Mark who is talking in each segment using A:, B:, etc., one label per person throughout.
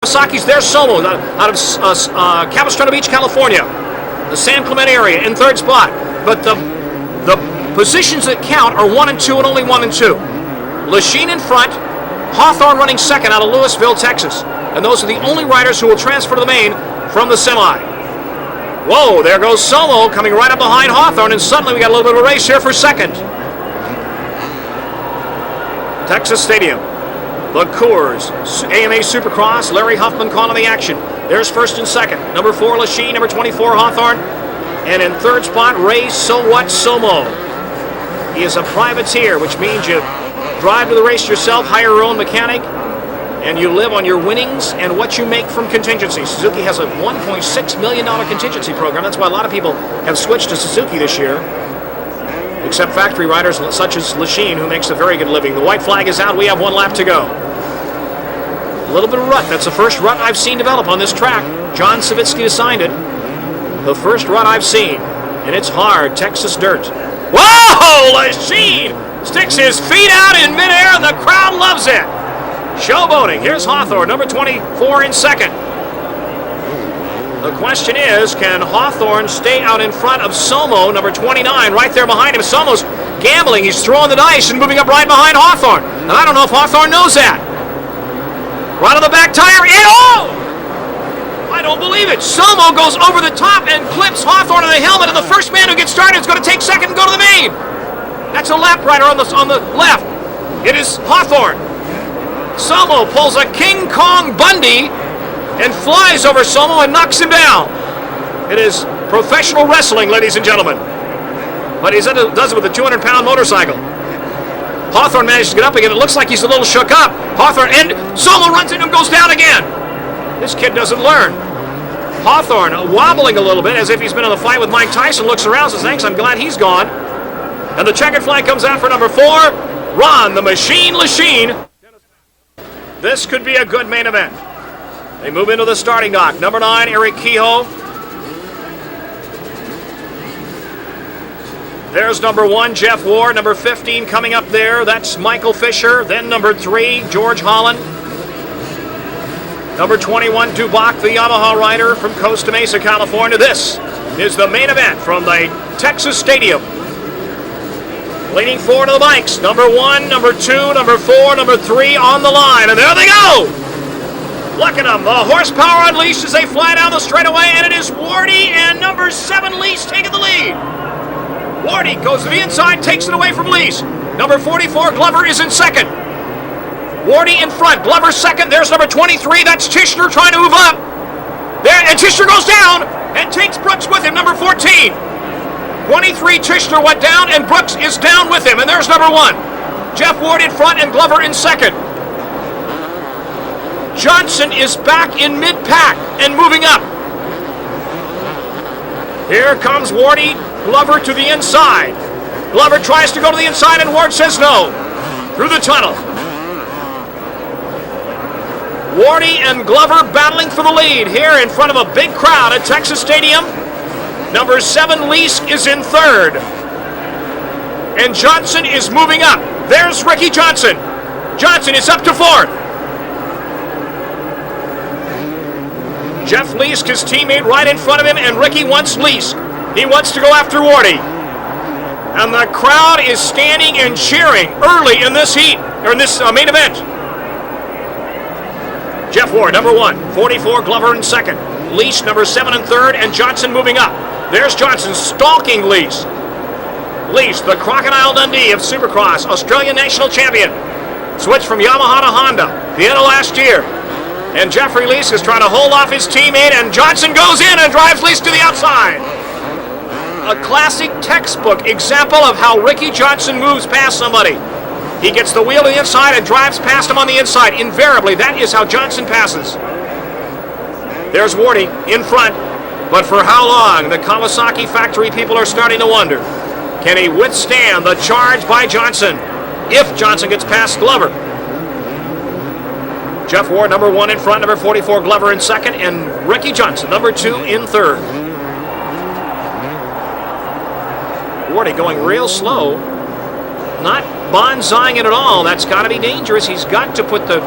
A: Kawasaki's there, Somo, out of Capistrano Beach, California, the San Clemente area, in third spot. But the positions that count are 1 and 2 and only 1 and 2. Lachine in front, Hawthorne running second out of Louisville, Texas. And those are the only riders who will transfer to the main from the semi. Whoa, there goes Somo coming right up behind Hawthorne, and suddenly we got a little bit of a race here for second. Texas Stadium, the Coors AMA Supercross, Larry Huffman calling the action. There's first and second. Number 4, Lachine. Number 24, Hawthorne. And in third spot, Ray So What Somo. He is a privateer, which means you drive to the race yourself, hire your own mechanic, and you live on your winnings and what you make from contingency. Suzuki has a $1.6 million contingency program. That's why a lot of people have switched to Suzuki this year, except factory riders such as Lachine, who makes a very good living. The white flag is out. We have 1 lap to go. A little bit of rut. That's the first rut I've seen develop on this track. John Savitsky assigned it. The first rut I've seen. And it's hard, Texas dirt. Whoa! Lachine sticks his feet out in midair, and the crowd loves it. Showboating. Here's Hawthorne, number 24 in second. The question is, can Hawthorne stay out in front of Somo, number 29, right there behind him? Somo's gambling. He's throwing the dice and moving up right behind Hawthorne. And I don't know if Hawthorne knows that. Right on the back tire. I don't believe it. Somo goes over the top and clips Hawthorne in the helmet, and the first man who gets started is going to take second and go to the main. That's a lap rider on the left. It is Hawthorne. Somo pulls a King Kong Bundy and flies over Somo and knocks him down. It is professional wrestling, ladies and gentlemen. But he does it with a 200-pound motorcycle. Hawthorne manages to get up again. It looks like he's a little shook up. Hawthorne, and Somo runs into him, goes down again. This kid doesn't learn. Hawthorne wobbling a little bit as if he's been in a fight with Mike Tyson, looks around, says, thanks, I'm glad he's gone. And the checkered flag comes out for number 4, Ron the Machine Lachine. This could be a good main event. They move into the starting dock. Number 9, Eric Kehoe. There's number 1, Jeff Ward. Number 15 coming up there. That's Michael Fisher. Then number 3, George Holland. Number 21, Dubach, the Yamaha rider from Costa Mesa, California. This is the main event from the Texas Stadium. Leaning forward to the bikes. Number 1, number 2, number 4, number 3 on the line. And there they go! Look at them. The horsepower unleashed as they fly down the straightaway. And it is Wardy and number 7, Lease, taking the lead. Wardy goes to the inside, takes it away from Lease. Number 44, Glover, is in second. Wardy in front, Glover second. There's number 23, that's Tishner trying to move up. There, and Tishner goes down and takes Brooks with him, number 14. 23, Tishner went down, and Brooks is down with him. And there's number 1. Jeff Ward in front and Glover in second. Johnson is back in mid-pack and moving up. Here comes Wardy, Glover to the inside. Glover tries to go to the inside, and Ward says no. Through the tunnel. Wardy and Glover battling for the lead here in front of a big crowd at Texas Stadium. Number 7, Leask, is in third. And Johnson is moving up. There's Ricky Johnson. Johnson is up to 4th. Jeff Leask, his teammate, right in front of him, and Ricky wants Leask. He wants to go after Wardy. And the crowd is standing and cheering early in this heat, or in this main event. Jeff Ward, number 1, 44, Glover in second. Lease, number 7 in third, and Johnson moving up. There's Johnson stalking Lease. Lease, the Crocodile Dundee of Supercross, Australian national champion. Switched from Yamaha to Honda the end of last year. And Jeffrey Lease is trying to hold off his teammate, and Johnson goes in and drives Lease to the outside. A classic textbook example of how Ricky Johnson moves past somebody. He gets the wheel to the inside and drives past him on the inside. Invariably, that is how Johnson passes. There's Wardy in front, but for how long? The Kawasaki factory people are starting to wonder. Can he withstand the charge by Johnson if Johnson gets past Glover? Jeff Ward, number 1 in front, number 44, Glover in second, and Ricky Johnson, number 2 in third. Wardy going real slow, not bonsaiing it at all. That's got to be dangerous. He's got to put the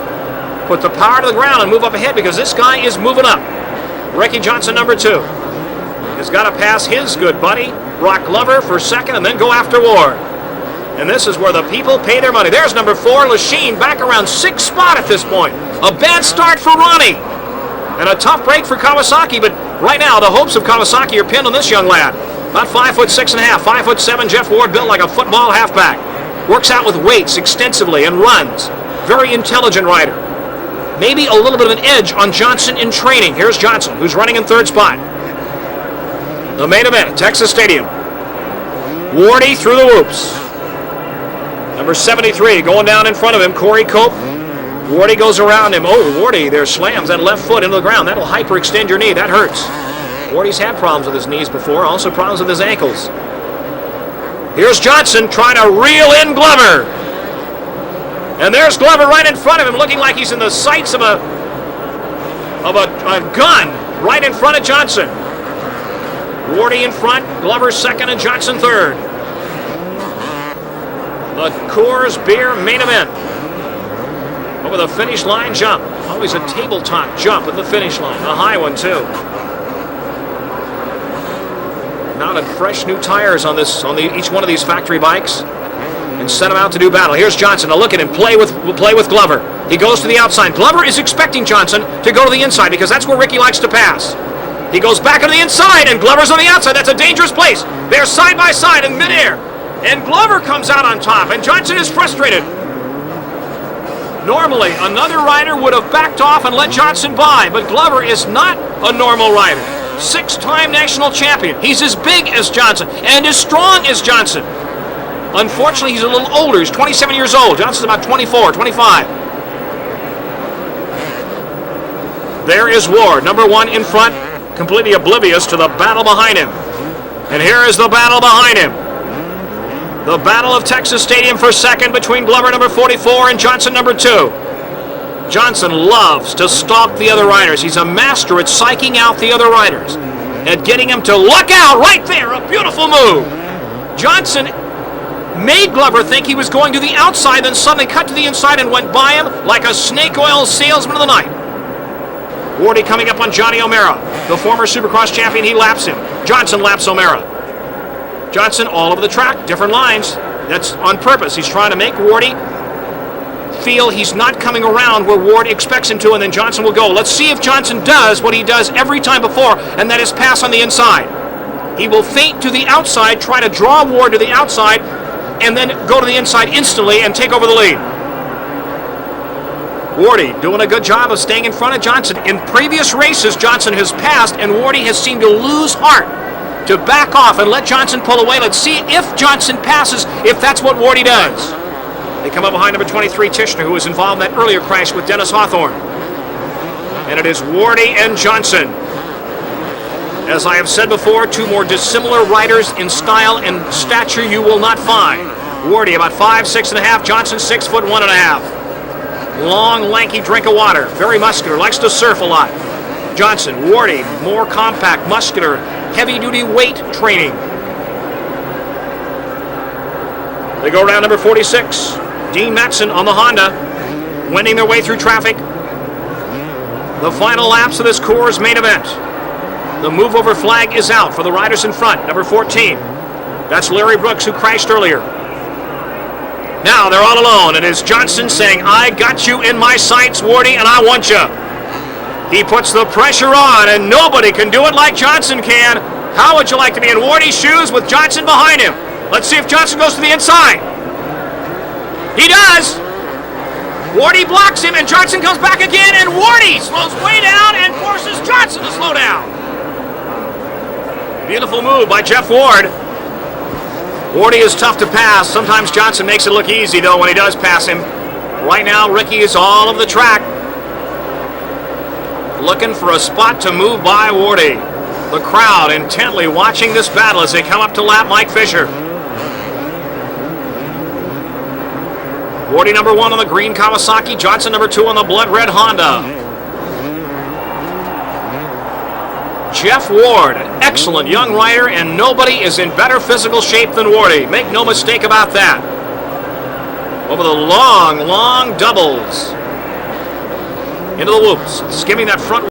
A: put the power to the ground and move up ahead because this guy is moving up. Ricky Johnson, number 2, has got to pass his good buddy, Brock Glover, for second and then go after Ward. And this is where the people pay their money. There's number 4, Lachine, back around 6th spot at this point. A bad start for Ronnie. And a tough break for Kawasaki, but right now the hopes of Kawasaki are pinned on this young lad. About 5'6.5", 5'7", Jeff Ward, built like a football halfback. Works out with weights extensively and runs. Very intelligent rider. Maybe a little bit of an edge on Johnson in training. Here's Johnson, who's running in 3rd spot. The main event at Texas Stadium. Wardy through the whoops. Number 73 going down in front of him, Corey Cope. Wardy goes around him. Oh, Wardy there slams that left foot into the ground. That'll hyperextend your knee. That hurts. Wardy's had problems with his knees before, also problems with his ankles. Here's Johnson trying to reel in Glover. And there's Glover right in front of him, looking like he's in the sights of a gun right in front of Johnson. Wardy in front, Glover second, and Johnson third. The Coors Beer main event. Over the finish line jump. Always a tabletop jump at the finish line. A high one, too. Mounted fresh new tires on each one of these factory bikes and sent them out to do battle. Here's Johnson. Now look at him play with Glover. He goes to the outside. Glover is expecting Johnson to go to the inside because that's where Ricky likes to pass. He goes back on the inside, and Glover's on the outside. That's a dangerous place. They're side by side in midair. And Glover comes out on top, and Johnson is frustrated. Normally, another rider would have backed off and let Johnson by, but Glover is not a normal rider. 6-time national champion. He's as big as Johnson and as strong as Johnson. Unfortunately, he's a little older. He's 27 years old. Johnson's about 24, 25. There is Ward, number 1 in front, completely oblivious to the battle behind him. And here is the battle behind him. The Battle of Texas Stadium for second between Glover, number 44, and Johnson, number 2. Johnson loves to stalk the other riders. He's a master at psyching out the other riders, at getting them to look out right there. A beautiful move. Johnson made Glover think he was going to the outside, then suddenly cut to the inside and went by him like a snake oil salesman of the night. Wardy coming up on Johnny O'Mara, the former Supercross champion. He laps him. Johnson laps O'Mara. Johnson all over the track, different lines. That's on purpose. He's trying to make Wardy feel he's not coming around where Ward expects him to, and then Johnson will go. Let's see if Johnson does what he does every time before, and that is pass on the inside. He will feint to the outside, try to draw Ward to the outside, and then go to the inside instantly and take over the lead. Wardy doing a good job of staying in front of Johnson. In previous races, Johnson has passed, and Wardy has seemed to lose heart to back off and let Johnson pull away. Let's see if Johnson passes, if that's what Wardy does. They come up behind number 23, Tishner, who was involved in that earlier crash with Dennis Hawthorne. And it is Wardy and Johnson. As I have said before, 2 more dissimilar riders in style and stature you will not find. Wardy about 5'6.5", Johnson 6'1.5". Long, lanky drink of water, very muscular, likes to surf a lot. Johnson, Wardy, more compact, muscular, heavy-duty weight training. They go around number 46. Dean Matson on the Honda, wending their way through traffic. The final laps of this Coors main event. The move over flag is out for the riders in front, number 14. That's Larry Brooks, who crashed earlier. Now they're all alone, and it's Johnson saying, I got you in my sights, Wardy, and I want you. He puts the pressure on, and nobody can do it like Johnson can. How would you like to be in Wardy's shoes with Johnson behind him? Let's see if Johnson goes to the inside. He does. Wardy blocks him, and Johnson comes back again, and Wardy slows way down and forces Johnson to slow down. Beautiful move by Jeff Ward. Wardy is tough to pass. Sometimes Johnson makes it look easy, though, when he does pass him. Right now, Ricky is all over the track, looking for a spot to move by Wardy. The crowd intently watching this battle as they come up to lap Mike Fisher. Wardy number 1 on the green Kawasaki, Johnson number 2 on the blood red Honda. Jeff Ward, an excellent young rider, and nobody is in better physical shape than Wardy. Make no mistake about that. Over the long, long doubles. into the whoops, skimming that front